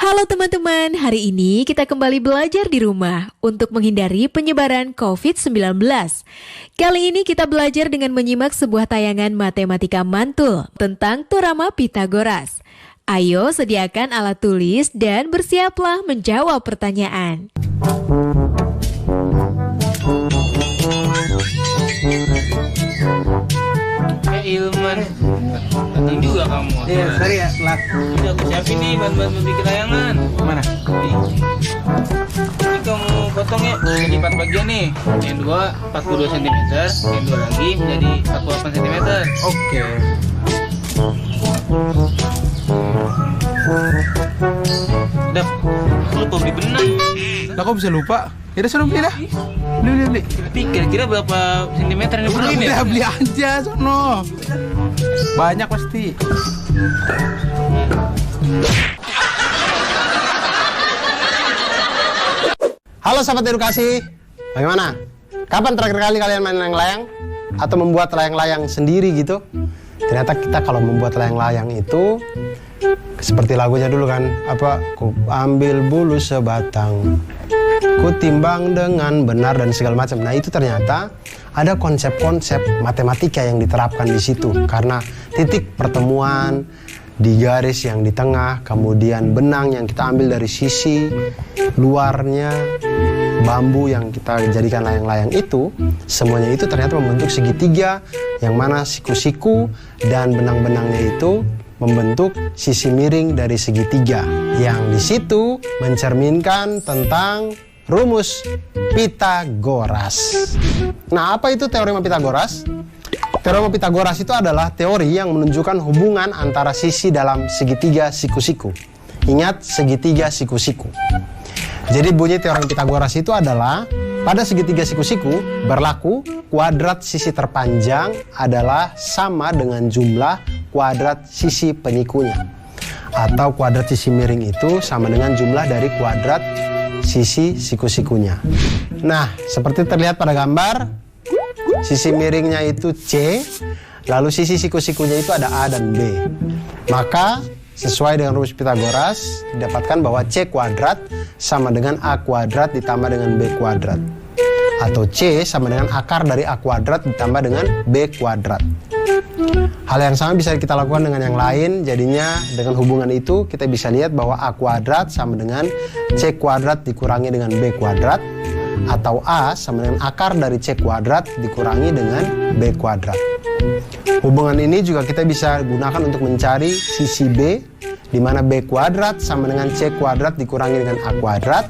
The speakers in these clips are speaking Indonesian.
Halo teman-teman, hari ini kita kembali belajar di rumah untuk menghindari penyebaran COVID-19. Kali ini kita belajar dengan menyimak sebuah tayangan matematika mantul tentang teorema Pythagoras. Ayo sediakan alat tulis dan bersiaplah menjawab pertanyaan. Ilman, datang juga kamu. Iya, sorry ya, telat. Udah aku siapin nih bahan-bahan bikin layangan. Mana? Ini kamu potong ya, jadi 4 bagian nih. Yang dua 42 cm, yang dua lagi menjadi 48 cm. Oke. Udah, aku lupa beli benang. Lah kok bisa lupa? Ya udah suruh beli dah. Beli. Tapi kira-kira berapa sentimeter yang diperluin ya? Udah beli aja sono. Banyak pasti. Halo sahabat edukasi, bagaimana? Kapan terakhir kali kalian main layang-layang? Atau membuat layang-layang sendiri gitu? Ternyata kita kalau membuat layang-layang itu seperti lagunya dulu kan, ku ambil bulu sebatang, ku timbang dengan benar dan segala macam. Nah itu ternyata ada konsep-konsep matematika yang diterapkan di situ, karena titik pertemuan di garis yang di tengah, kemudian benang yang kita ambil dari sisi luarnya, bambu yang kita jadikan layang-layang itu, semuanya itu ternyata membentuk segitiga, yang mana siku-siku dan benang-benangnya itu membentuk sisi miring dari segitiga, yang di situ mencerminkan tentang rumus Pythagoras. Nah, apa itu teorema Pythagoras? Teorema Pythagoras itu adalah teori yang menunjukkan hubungan antara sisi dalam segitiga siku-siku. Ingat, segitiga siku-siku. Jadi bunyi teorema Pythagoras itu adalah pada segitiga siku-siku berlaku kuadrat sisi terpanjang adalah sama dengan jumlah kuadrat sisi penyikunya. Atau kuadrat sisi miring itu sama dengan jumlah dari kuadrat sisi siku-sikunya. Nah, seperti terlihat pada gambar, sisi miringnya itu C, lalu sisi siku-sikunya itu ada A dan B. Maka sesuai dengan rumus Pythagoras didapatkan bahwa C kuadrat sama dengan A kuadrat ditambah dengan B kuadrat. Atau C sama dengan akar dari A kuadrat ditambah dengan B kuadrat. Hal yang sama bisa kita lakukan dengan yang lain, jadinya dengan hubungan itu kita bisa lihat bahwa A kuadrat sama dengan C kuadrat dikurangi dengan B kuadrat, atau A sama dengan akar dari C kuadrat dikurangi dengan B kuadrat. Hubungan ini juga kita bisa gunakan untuk mencari sisi B, di mana B kuadrat sama dengan C kuadrat dikurangi dengan A kuadrat,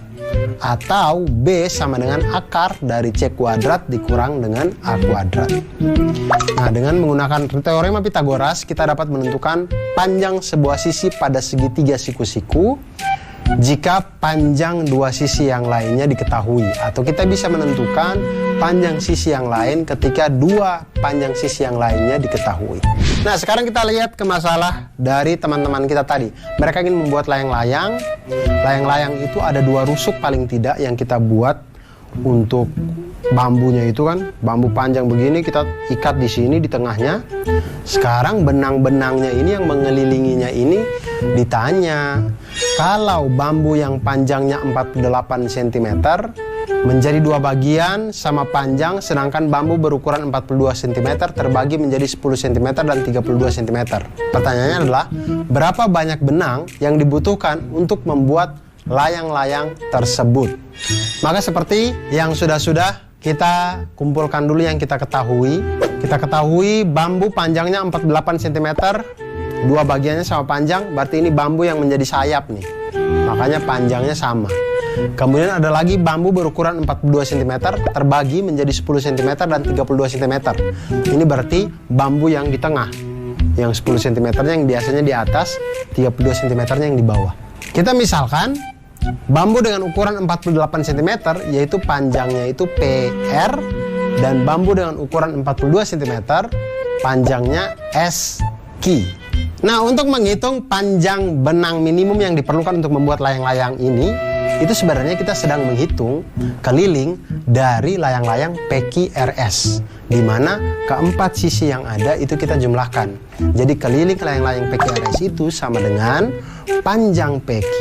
atau B sama dengan akar dari C kuadrat dikurang dengan A kuadrat. Nah, dengan menggunakan teorema Pythagoras kita dapat menentukan panjang sebuah sisi pada segitiga siku-siku jika panjang dua sisi yang lainnya diketahui, atau kita bisa menentukan panjang sisi yang lain ketika dua panjang sisi yang lainnya diketahui. Nah, sekarang kita lihat ke masalah dari teman-teman kita tadi. Mereka ingin membuat layang-layang. Layang-layang itu ada dua rusuk paling tidak yang kita buat untuk bambunya itu kan, bambu panjang begini kita ikat di sini di tengahnya. Sekarang benang-benangnya ini yang mengelilinginya ini ditanya, kalau bambu yang panjangnya 48 cm menjadi dua bagian sama panjang, sedangkan bambu berukuran 42 cm terbagi menjadi 10 cm dan 32 cm. Pertanyaannya adalah, berapa banyak benang yang dibutuhkan untuk membuat layang-layang tersebut? Maka seperti yang sudah-sudah kita kumpulkan dulu yang kita ketahui. Kita ketahui bambu panjangnya 48 cm, dua bagiannya sama panjang, berarti ini bambu yang menjadi sayap nih. Makanya panjangnya sama. Kemudian ada lagi bambu berukuran 42 cm terbagi menjadi 10 cm dan 32 cm. Ini berarti bambu yang di tengah. Yang 10 cm yang biasanya di atas, 32 cm yang di bawah. Kita misalkan bambu dengan ukuran 48 cm yaitu panjangnya itu PR, dan bambu dengan ukuran 42 cm panjangnya SQ. Nah, untuk menghitung panjang benang minimum yang diperlukan untuk membuat layang-layang ini, itu sebenarnya kita sedang menghitung keliling dari layang-layang PQRS. di mana keempat sisi yang ada itu kita jumlahkan. Jadi keliling layang-layang PQRS itu sama dengan panjang PQ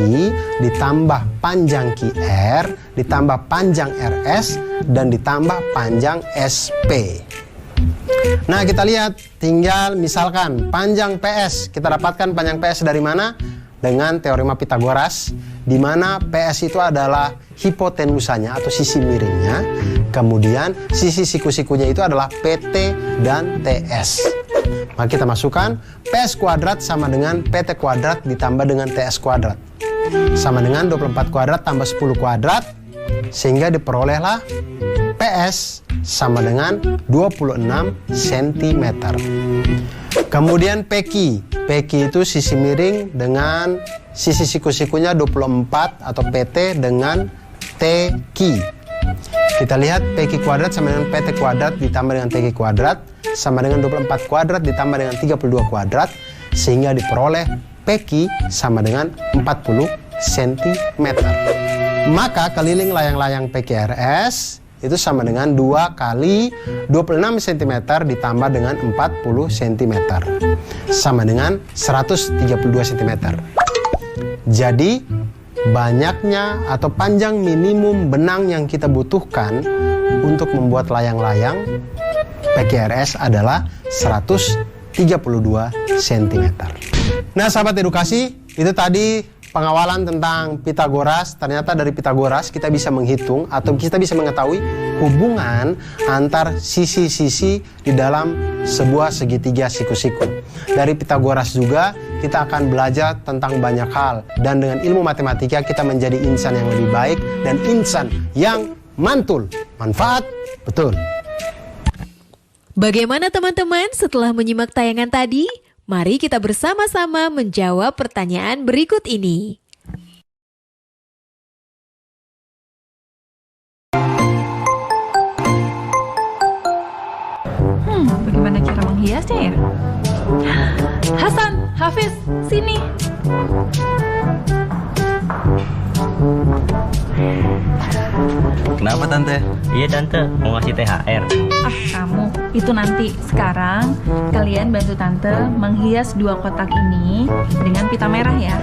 ditambah panjang QR ditambah panjang RS dan ditambah panjang SP. Nah, kita lihat, tinggal misalkan panjang PS. Kita dapatkan panjang PS dari mana? Dengan teorema Pitagoras, di mana PS itu adalah hipotenusanya atau sisi miringnya. Kemudian sisi siku-sikunya itu adalah PT dan TS. Maka kita masukkan PS kuadrat sama dengan PT kuadrat ditambah dengan TS kuadrat. Sama dengan 24 kuadrat tambah 10 kuadrat. Sehingga diperolehlah PS sama dengan 26 cm. Kemudian PQ. PQ itu sisi miring dengan sisi siku-sikunya 24 atau PT dengan TQ. Kita lihat PQ kuadrat sama dengan PT kuadrat ditambah dengan TQ kuadrat sama dengan 24 kuadrat ditambah dengan 32 kuadrat. Sehingga diperoleh PQ sama dengan 40 cm. Maka keliling layang-layang PQRS itu sama dengan 2 kali 26 cm ditambah dengan 40 cm. Sama dengan 132 cm. Jadi banyaknya atau panjang minimum benang yang kita butuhkan untuk membuat layang-layang PQRS adalah 132 cm. Nah, sahabat edukasi, itu tadi pengawalan tentang Pitagoras. Ternyata dari Pitagoras kita bisa menghitung atau kita bisa mengetahui hubungan antar sisi-sisi di dalam sebuah segitiga siku-siku. Dari Pitagoras juga kita akan belajar tentang banyak hal. Dan dengan ilmu matematika kita menjadi insan yang lebih baik dan insan yang mantul. Manfaat betul. Bagaimana teman-teman setelah menyimak tayangan tadi? Mari kita bersama-sama menjawab pertanyaan berikut ini. Bagaimana cara menghiasnya ya? Hasan, Hafiz, sini. Kenapa Tante? Iya Tante, mau ngasih THR. Kamu, itu nanti. Sekarang kalian bantu Tante menghias 2 kotak ini dengan pita merah ya.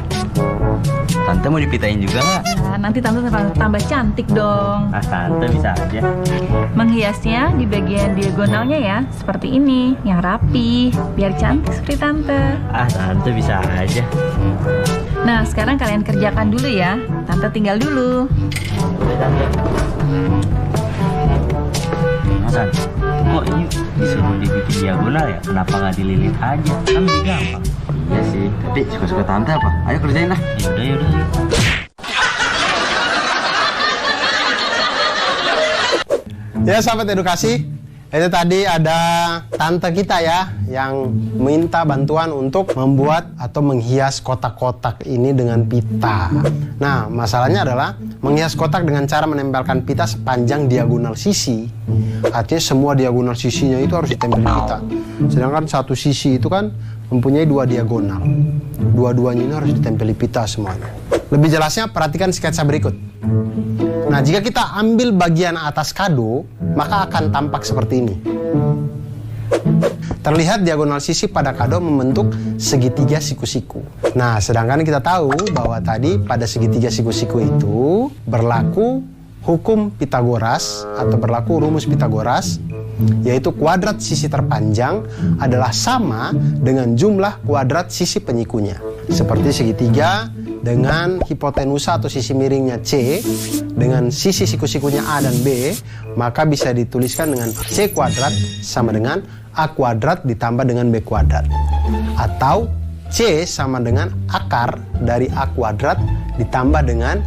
Tante mau dipitain juga nggak? Nah, nanti Tante tambah cantik dong. Tante bisa aja. Menghiasnya di bagian diagonalnya ya, seperti ini, yang rapi, biar cantik seperti Tante. Tante bisa aja. Nah, sekarang kalian kerjakan dulu ya. Tante tinggal dulu. Udah Tante. Hasan, kok ini disuruh dibikin diagonal ya? Kenapa nggak dililit aja? Kan lebih gampang. Iya sih, tapi suka-suka Tante apa? Ayo kerjain lah. Yaudah. Ya sahabat edukasi, itu tadi ada tante kita ya yang minta bantuan untuk membuat atau menghias kotak-kotak ini dengan pita. Nah, masalahnya adalah menghias kotak dengan cara menempelkan pita sepanjang diagonal sisi. Artinya semua diagonal sisinya itu harus ditempel pita. Sedangkan satu sisi itu kan mempunyai 2 diagonal. Dua-duanya ini harus ditempeli pita semuanya. Lebih jelasnya perhatikan sketsa berikut. Nah, jika kita ambil bagian atas kado, maka akan tampak seperti ini. Terlihat diagonal sisi pada kado membentuk segitiga siku-siku. Nah, sedangkan kita tahu bahwa tadi pada segitiga siku-siku itu berlaku hukum Pitagoras atau berlaku rumus Pitagoras, yaitu kuadrat sisi terpanjang adalah sama dengan jumlah kuadrat sisi penyikunya. Seperti segitiga dengan hipotenusa atau sisi miringnya C dengan sisi siku-sikunya A dan B, maka bisa dituliskan dengan C kuadrat sama dengan A kuadrat ditambah dengan B kuadrat. Atau C sama dengan akar dari A kuadrat ditambah dengan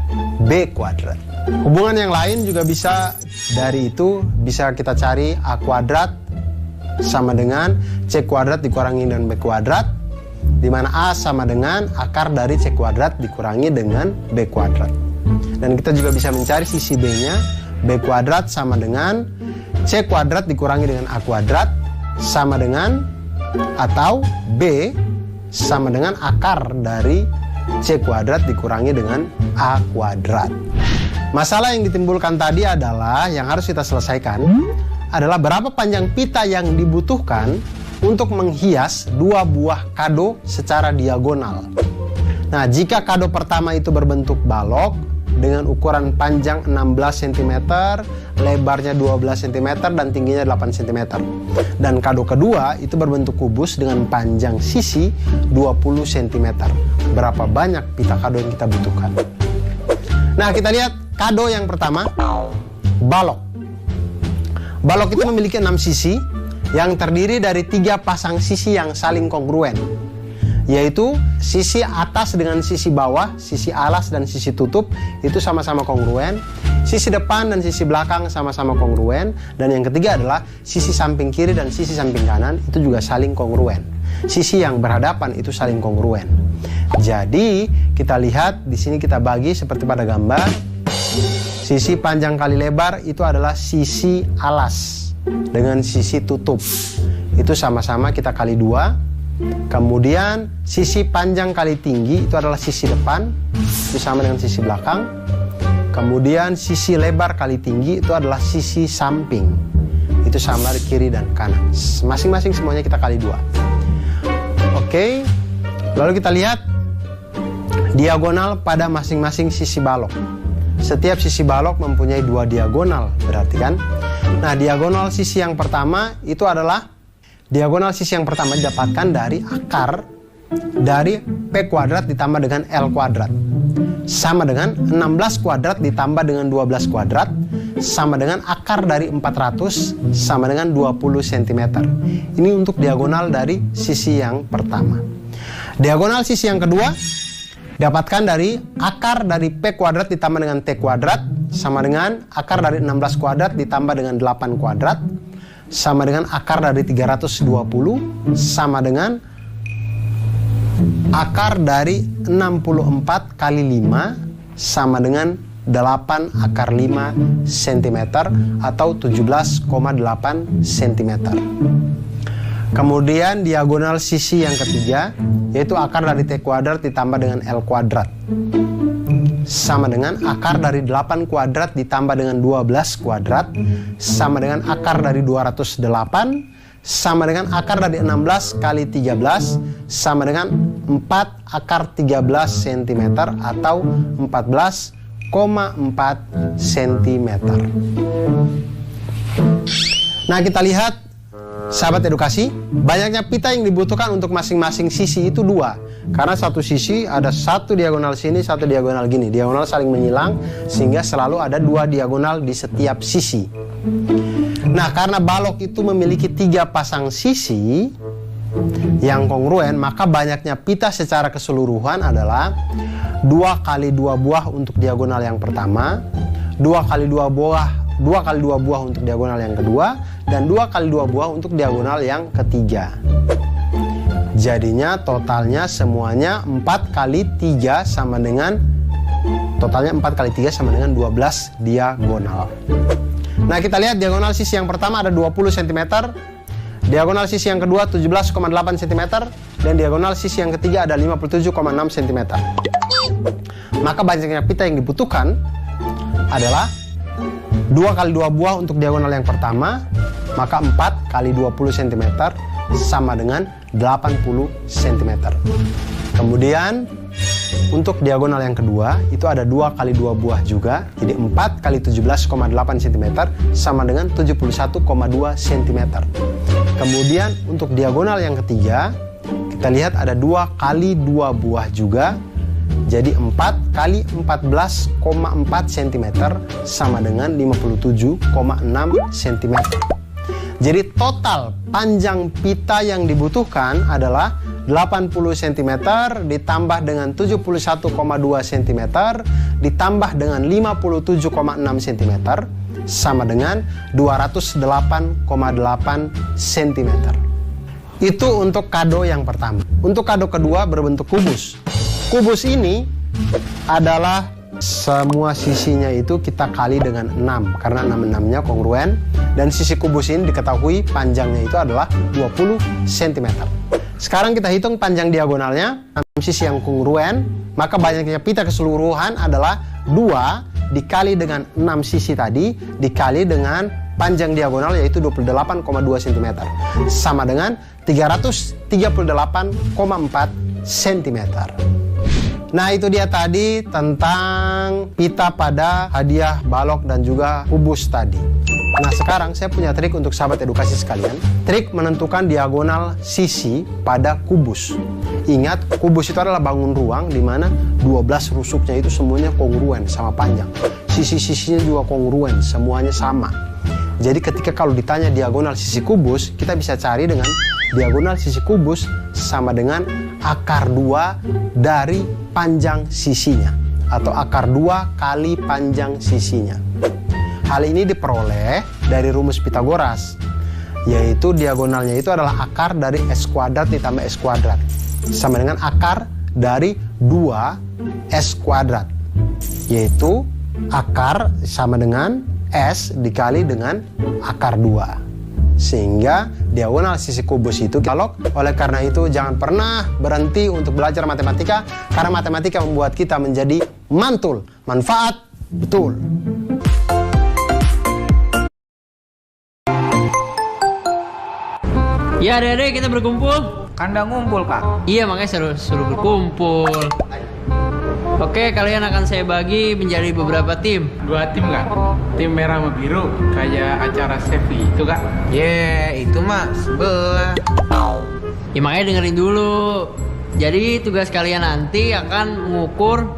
B kuadrat. Hubungan yang lain juga bisa dari itu, bisa kita cari A kuadrat sama dengan C kuadrat dikurangi dengan B kuadrat, di mana A sama dengan akar dari C kuadrat dikurangi dengan B kuadrat. Dan kita juga bisa mencari sisi B-nya, B kuadrat sama dengan C kuadrat dikurangi dengan A kuadrat sama dengan, atau B sama dengan akar dari C kuadrat dikurangi dengan A kuadrat. Masalah yang ditimbulkan tadi adalah yang harus kita selesaikan adalah berapa panjang pita yang dibutuhkan untuk menghias dua buah kado secara diagonal. Nah, jika kado pertama itu berbentuk balok dengan ukuran panjang 16 cm, lebarnya 12 cm, dan tingginya 8 cm. Dan kado kedua itu berbentuk kubus dengan panjang sisi 20 cm. Berapa banyak pita kado yang kita butuhkan? Nah, kita lihat kado yang pertama, balok. Balok itu memiliki 6 sisi yang terdiri dari 3 pasang sisi yang saling kongruen, yaitu sisi atas dengan sisi bawah, sisi alas dan sisi tutup itu sama-sama kongruen. Sisi depan dan sisi belakang sama-sama kongruen. Dan yang ketiga adalah sisi samping kiri dan sisi samping kanan itu juga saling kongruen. Sisi yang berhadapan itu saling kongruen. Jadi kita lihat di sini, kita bagi seperti pada gambar. Sisi panjang kali lebar itu adalah sisi alas dengan sisi tutup. Itu sama-sama kita kali 2. Kemudian sisi panjang kali tinggi itu adalah sisi depan, itu sama dengan sisi belakang. Kemudian sisi lebar kali tinggi itu adalah sisi samping, itu sama dari kiri dan kanan. Masing-masing semuanya kita kali 2. Oke, lalu kita lihat diagonal pada masing-masing sisi balok. Setiap sisi balok mempunyai 2 diagonal, berarti kan? Nah, diagonal sisi yang pertama itu adalah diagonal sisi yang pertama didapatkan dari akar dari P kuadrat ditambah dengan L kuadrat. Sama dengan 16 kuadrat ditambah dengan 12 kuadrat, sama dengan akar dari 400 sama dengan 20 cm. Ini untuk diagonal dari sisi yang pertama. Diagonal sisi yang kedua dapatkan dari akar dari P kuadrat ditambah dengan T kuadrat, sama dengan akar dari 16 kuadrat ditambah dengan 8 kuadrat, sama dengan akar dari 320, sama dengan akar dari 64 kali 5, sama dengan 8 akar 5 cm atau 17,8 cm. Kemudian diagonal sisi yang ketiga, yaitu akar dari T kuadrat ditambah dengan L kuadrat, sama dengan akar dari 8 kuadrat ditambah dengan 12 kuadrat, sama dengan akar dari 208, sama dengan akar dari 16 kali 13, sama dengan 4 akar 13 cm atau 14,4 cm. Nah, kita lihat, sahabat edukasi, banyaknya pita yang dibutuhkan untuk masing-masing sisi itu 2. Karena satu sisi ada satu diagonal sini, satu diagonal gini. Diagonal saling menyilang, sehingga selalu ada 2 diagonal di setiap sisi. Nah, karena balok itu memiliki 3 pasang sisi yang kongruen, maka banyaknya pita secara keseluruhan adalah 2 kali 2 buah untuk diagonal yang pertama, 2 kali 2 buah untuk diagonal yang kedua, dan 2 kali 2 buah untuk diagonal yang ketiga. Jadinya totalnya semuanya 4 kali 3 sama dengan totalnya 4 kali 3 sama dengan 12 diagonal. Nah, kita lihat diagonal sisi yang pertama ada 20 cm, diagonal sisi yang kedua 17,8 cm, dan diagonal sisi yang ketiga ada 57,6 cm. Maka banyaknya pita yang dibutuhkan adalah 2 kali 2 buah untuk diagonal yang pertama, maka 4 kali 20 cm sama dengan 80 cm. Kemudian untuk diagonal yang kedua itu ada 2 kali 2 buah juga, jadi 4 kali 17,8 cm sama dengan 71,2 cm. Kemudian untuk diagonal yang ketiga kita lihat ada 2 kali 2 buah juga, jadi 4 kali 14,4 cm sama dengan 57,6 cm. Jadi total panjang pita yang dibutuhkan adalah 80 cm ditambah dengan 71,2 cm ditambah dengan 57,6 cm sama dengan 208,8 cm. Itu untuk kado yang pertama. Untuk kado kedua berbentuk kubus. Kubus ini adalah semua sisinya itu kita kali dengan 6 karena 6-6-nya kongruen, dan sisi kubus ini diketahui panjangnya itu adalah 20 cm. Sekarang kita hitung panjang diagonalnya, 6 sisi yang kongruen, maka banyaknya pita keseluruhan adalah 2 dikali dengan 6 sisi tadi dikali dengan panjang diagonal yaitu 28,2 cm. Sama dengan 338,4 cm. Nah, itu dia tadi tentang pita pada hadiah balok dan juga kubus tadi. Nah, sekarang saya punya trik untuk sahabat edukasi sekalian. Trik menentukan diagonal sisi pada kubus. Ingat, kubus itu adalah bangun ruang di mana 12 rusuknya itu semuanya kongruen sama panjang. Sisi-sisinya juga kongruen, semuanya sama. Jadi ketika kalau ditanya diagonal sisi kubus, kita bisa cari dengan diagonal sisi kubus sama dengan akar 2 dari panjang sisinya. Atau akar 2 kali panjang sisinya. Hal ini diperoleh dari rumus Pitagoras, yaitu diagonalnya itu adalah akar dari S kuadrat ditambah S kuadrat. Sama dengan akar dari 2S kuadrat. Yaitu akar sama dengan S dikali dengan akar 2. Sehingga diagonal sisi kubus itu balok. Oleh karena itu jangan pernah berhenti untuk belajar matematika, karena matematika membuat kita menjadi mantul. Manfaat betul. Ya adek-adek, kita berkumpul. Kan udah ngumpul, Kak. Iya, makanya suruh berkumpul. Oke, kalian akan saya bagi menjadi beberapa tim. 2 tim Kak. Tim merah sama biru kayak acara Sevi itu Kak. Itu mah sebelah. Ya makanya dengerin dulu. Jadi tugas kalian nanti akan mengukur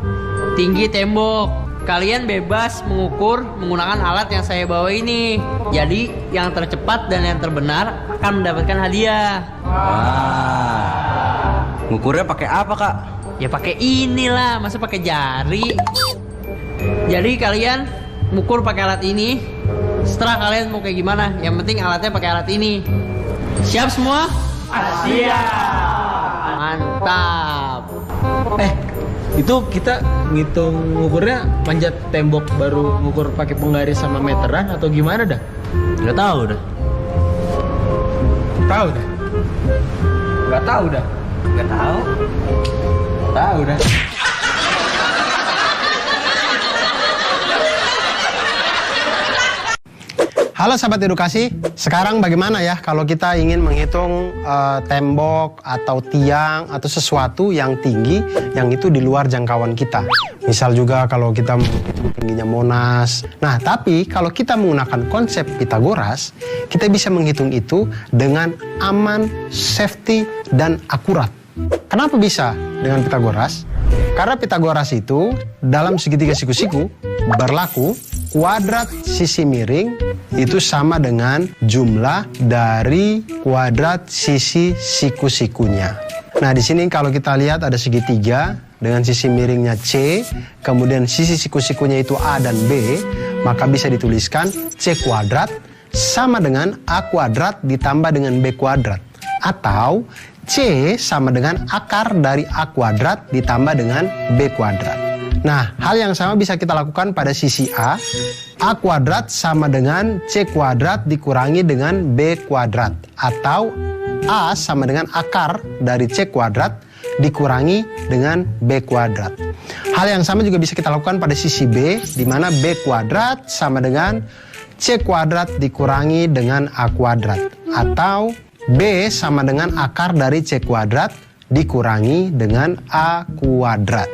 tinggi tembok. Kalian bebas mengukur menggunakan alat yang saya bawa ini. Jadi yang tercepat dan yang terbenar akan mendapatkan hadiah. Wah. Ngukurnya pakai apa Kak? Ya pakai inilah, masa pakai jari. Jadi kalian mengukur pakai alat ini. Setelah kalian mau kayak gimana, yang penting alatnya pakai alat ini. Siap semua? Siap. Mantap. Itu kita ngitung ngukurnya manjat tembok baru ngukur pakai penggaris sama meteran atau gimana dah? Gak tahu dah. Tahu dah. Nggak tahu dah. Nggak tahu. Tahu dah. Halo sahabat edukasi, sekarang bagaimana ya kalau kita ingin menghitung tembok atau tiang atau sesuatu yang tinggi yang itu di luar jangkauan kita. Misal juga kalau kita menghitung tingginya Monas. Nah, tapi kalau kita menggunakan konsep Pitagoras, kita bisa menghitung itu dengan aman, safety, dan akurat. Kenapa bisa dengan Pitagoras? Karena Pitagoras itu dalam segitiga siku-siku berlaku kuadrat sisi miring itu sama dengan jumlah dari kuadrat sisi siku-sikunya. Nah, di sini kalau kita lihat ada segitiga dengan sisi miringnya C, kemudian sisi siku-sikunya itu A dan B, maka bisa dituliskan C kuadrat sama dengan A kuadrat ditambah dengan B kuadrat. Atau C sama dengan akar dari A kuadrat ditambah dengan B kuadrat. Nah, hal yang sama bisa kita lakukan pada sisi A. A kuadrat sama dengan C kuadrat dikurangi dengan B kuadrat. Atau A sama dengan akar dari C kuadrat dikurangi dengan B kuadrat. Hal yang sama juga bisa kita lakukan pada sisi B, di mana B kuadrat sama dengan C kuadrat dikurangi dengan A kuadrat. Atau B sama dengan akar dari C kuadrat dikurangi dengan A kuadrat.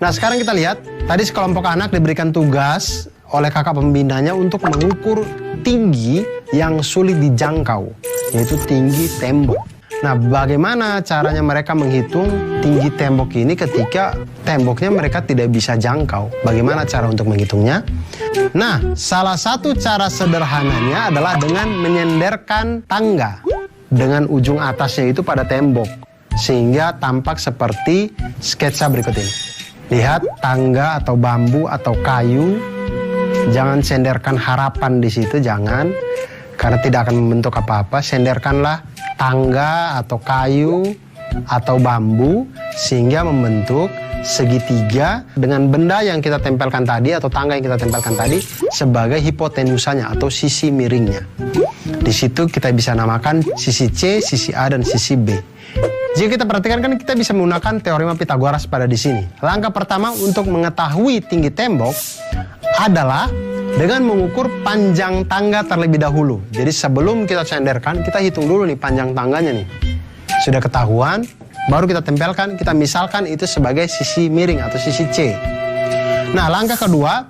Nah, sekarang kita lihat, tadi sekelompok anak diberikan tugas oleh kakak pembinanya untuk mengukur tinggi yang sulit dijangkau, yaitu tinggi tembok. Nah, bagaimana caranya mereka menghitung tinggi tembok ini ketika temboknya mereka tidak bisa jangkau? Bagaimana cara untuk menghitungnya? Nah, salah satu cara sederhananya adalah dengan menyenderkan tangga dengan ujung atasnya itu pada tembok, sehingga tampak seperti sketsa berikut ini. Lihat tangga atau bambu atau kayu, jangan senderkan harapan di situ, jangan, karena tidak akan membentuk apa-apa. Senderkanlah tangga atau kayu atau bambu sehingga membentuk segitiga dengan benda yang kita tempelkan tadi atau tangga yang kita tempelkan tadi sebagai hipotenusanya atau sisi miringnya. Di situ kita bisa namakan sisi C, sisi A, dan sisi B. Jika kita perhatikan kan kita bisa menggunakan teorema Pitagoras pada di sini. Langkah pertama untuk mengetahui tinggi tembok adalah dengan mengukur panjang tangga terlebih dahulu. Jadi sebelum kita cenderkan, kita hitung dulu nih panjang tangganya nih. Sudah ketahuan, baru kita tempelkan, kita misalkan itu sebagai sisi miring atau sisi C. Nah, langkah kedua,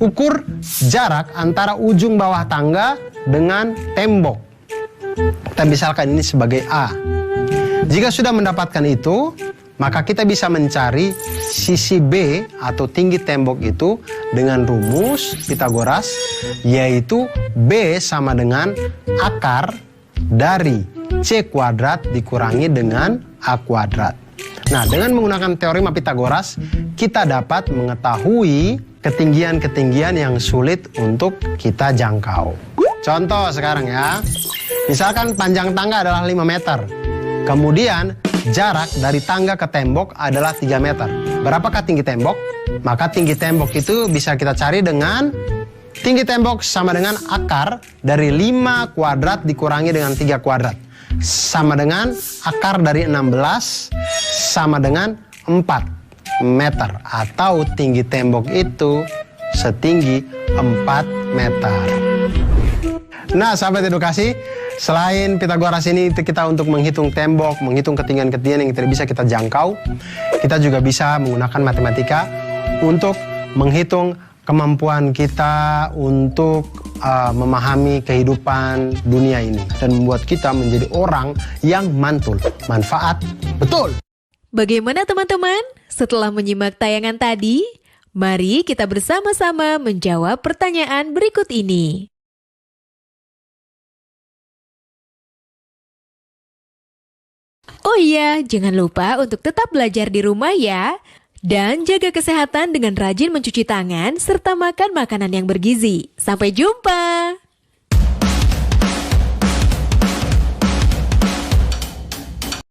ukur jarak antara ujung bawah tangga dengan tembok. Kita misalkan ini sebagai A. Jika sudah mendapatkan itu, maka kita bisa mencari sisi B atau tinggi tembok itu dengan rumus Pitagoras, yaitu B sama dengan akar dari C kuadrat dikurangi dengan A kuadrat. Nah, dengan menggunakan teorema Pitagoras, kita dapat mengetahui ketinggian-ketinggian yang sulit untuk kita jangkau. Contoh sekarang ya, misalkan panjang tangga adalah 5 meter. Kemudian jarak dari tangga ke tembok adalah 3 meter. Berapakah tinggi tembok? Maka tinggi tembok itu bisa kita cari dengan tinggi tembok sama dengan akar dari 5 kuadrat dikurangi dengan 3 kuadrat. Sama dengan akar dari 16 sama dengan 4 meter. Atau tinggi tembok itu setinggi 4 meter. Nah, sahabat edukasi, selain Pitagoras ini kita untuk menghitung tembok, menghitung ketinggian-ketinggian yang tidak bisa kita jangkau, kita juga bisa menggunakan matematika untuk menghitung kemampuan kita untuk memahami kehidupan dunia ini dan membuat kita menjadi orang yang mantul. Manfaat betul. Bagaimana teman-teman? Setelah menyimak tayangan tadi, mari kita bersama-sama menjawab pertanyaan berikut ini. Oh iya, jangan lupa untuk tetap belajar di rumah ya. Dan jaga kesehatan dengan rajin mencuci tangan serta makan makanan yang bergizi. Sampai jumpa!